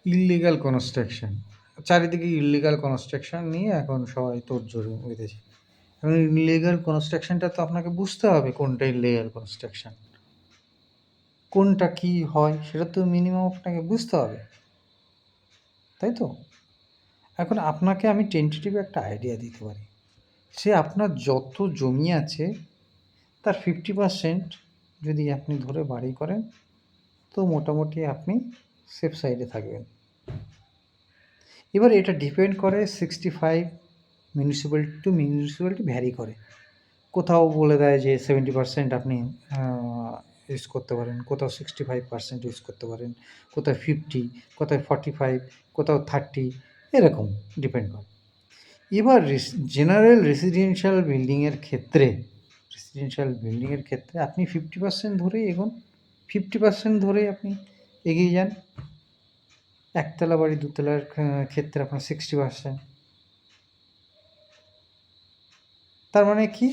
Illegal construction, চারিদিকে illegal construction নিয়ে এখন সবাই তোড়জোড় বেঁধেছে। এখন ইললিগাল কনস্ট্রাকশনটা তো আপনাকে বুঝতে হবে কোনটা ইললিগাল কনস্ট্রাকশন, কোনটা কি হয় সেটা তো মিনিমাম আপনাকে বুঝতে হবে, তাই তো? এখন আপনাকে আমি টেন্টেটিভ একটা আইডিয়া দিতে পারি। সে আপনার যত জমি আছে তার 50% যদি আপনি ধরে বাড়ি করেন, তো মোটামুটি আপনি সেফ সাইডে থাকবেন। এবার এটা ডিপেন্ড করে 65 মিউনিসিপ্যালিটি টু মিউনিসিপ্যালিটি ভ্যারি করে। কোথাও বলে দেয় যে 70% আপনি ইউজ করতে পারেন, কোথাও 65% ইউজ করতে পারেন, কোথাও 50, কোথাও 45, কোথাও 30, এরকম ডিপেন্ড করে। এবার জেনারেল রেসিডেন্সিয়াল বিল্ডিংয়ের ক্ষেত্রে আপনি 50% ধরেই এগোন, 50% ধরেই আপনি এগিয়ে যান। একতলা বাড়ি দুতলার ক্ষেত্রে আপনার 60%। তার মানে কি?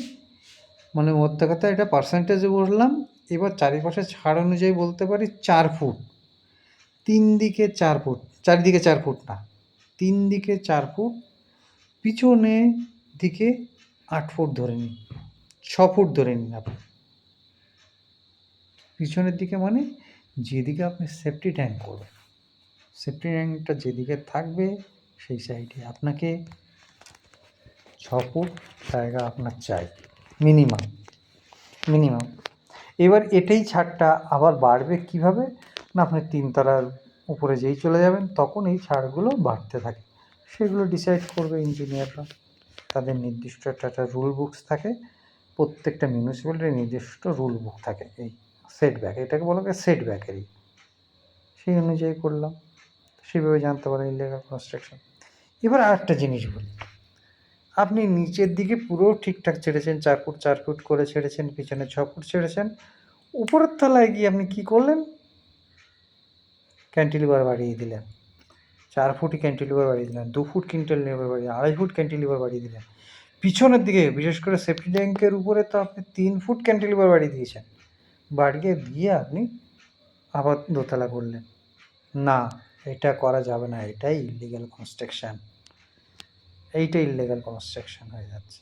মানে মোদ্দা কথা এটা পার্সেন্টেজে বললাম। এবার চারিপাশে ছাড় অনুযায়ী বলতে পারি 4 ফুট, 3 দিকে 4 ফুট, চারিদিকে 4 ফুট না, 3 দিকে 4 ফুট, পিছনে দিকে 8 ফুট ধরে নিন, 6 ফুট ধরে নিন আপনি। পিছনের দিকে মানে যেদিকে আপনি সেফটি ট্যাঙ্ক করবেন, সেফটি ট্যাঙ্কটা যেদিকে থাকবে সেই সাইডে আপনাকে 6 ফুট জায়গা আপনার চাই মিনিমাম। এবার এটাই ছাড়টা আবার বাড়বে কিভাবে না, আপনি 3 তলার উপরে যেই চলে যাবেন তখন এই ছাড়গুলো বাড়তে থাকে। সেগুলো ডিসাইড করবে ইঞ্জিনিয়াররা, তাদের নির্দিষ্ট একটা রুল বুকস থাকে, প্রত্যেকটা মিউনিসিপ্যালিটির নির্দিষ্ট রুল বুক থাকে। এই সেটব্যাক, এটাকে বলা হয় সেটব্যাকেরই, সেই অনুযায়ী করলাম, সেভাবে জানতে পারেন ইলিগাল কনস্ট্রাকশন। এবার আরেকটা জিনিস বলি, আপনি নিচের দিকে পুরো ঠিকঠাক ছেড়েছেন, 4 ফুট 4 ফুট করে ছেড়েছেন, পিছনে 6 ফুট ছেড়েছেন, উপরের তলায় গিয়ে আপনি কী করলেন? ক্যান্টিলিভার বাড়িয়ে দিলেন, 4 ফুটই ক্যান্টিলিভার বাড়িয়ে দিলেন, 2 ফুট ক্যান্টিলিভার বাড়িয়ে, 2.5 ফুট ক্যান্টিলিভার বাড়িয়ে দিলেন। পিছনের দিকে বিশেষ করে সেফটি ট্যাঙ্কের উপরে তো আপনি 3 ফুট ক্যান্টিলিভার বাড়িয়ে দিয়েছেন, বাড়িয়ে দিয়ে আপনি আবার দোতলা করলেন। না, এটা করা যাবে না, এটাই ইললিগাল কনস্ট্রাকশান, এইটা ইললিগাল কনস্ট্রাকশান হয়ে যাচ্ছে।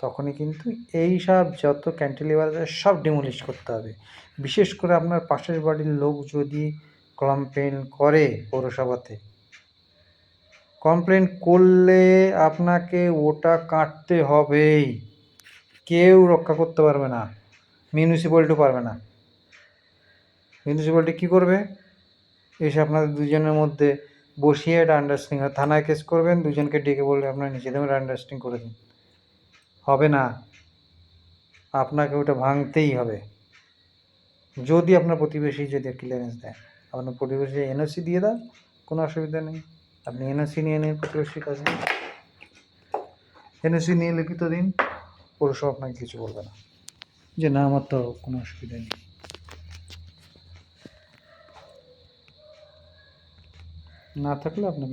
তখনই কিন্তু এই সব যত ক্যান্টিলিভার আছে সব ডিমোলিশ করতে হবে। বিশেষ করে আপনার পাশের বাড়ির লোক যদি কমপ্লেন করে পৌরসভাতে, কমপ্লেন করলে আপনাকে ওটা কাটতে হবেই, কেউ রক্ষা করতে পারবে না, মিউনিসিপ্যালিটিও পারবে না। মিউনিসিপ্যালিটি কী করবে? এসে আপনাদের দুজনের মধ্যে বসিয়ে এটা আন্ডারস্ট্যান্ডিং, থানায় কেস করবেন, দুজনকে ডেকে বললে আপনারা নিজেদের আন্ডারস্ট্যান্ডিং করে দিন। হবে না, আপনাকে ওটা ভাঙতেই হবে। যদি আপনার প্রতিবেশী যদি ক্লিয়ারেন্স দেয়, আপনার প্রতিবেশী এনওসি দিয়ে দাও, কোনো অসুবিধা নেই, আপনি এনওসি নিয়ে নিন প্রতিবেশীর কাছে, এনওসি নিয়ে লিখিত দিন, পৌরসভা আপনাকে কিছু বলবে না, যে না আমার তো কোনো অসুবিধা নেই। না থাকলে আপনাকে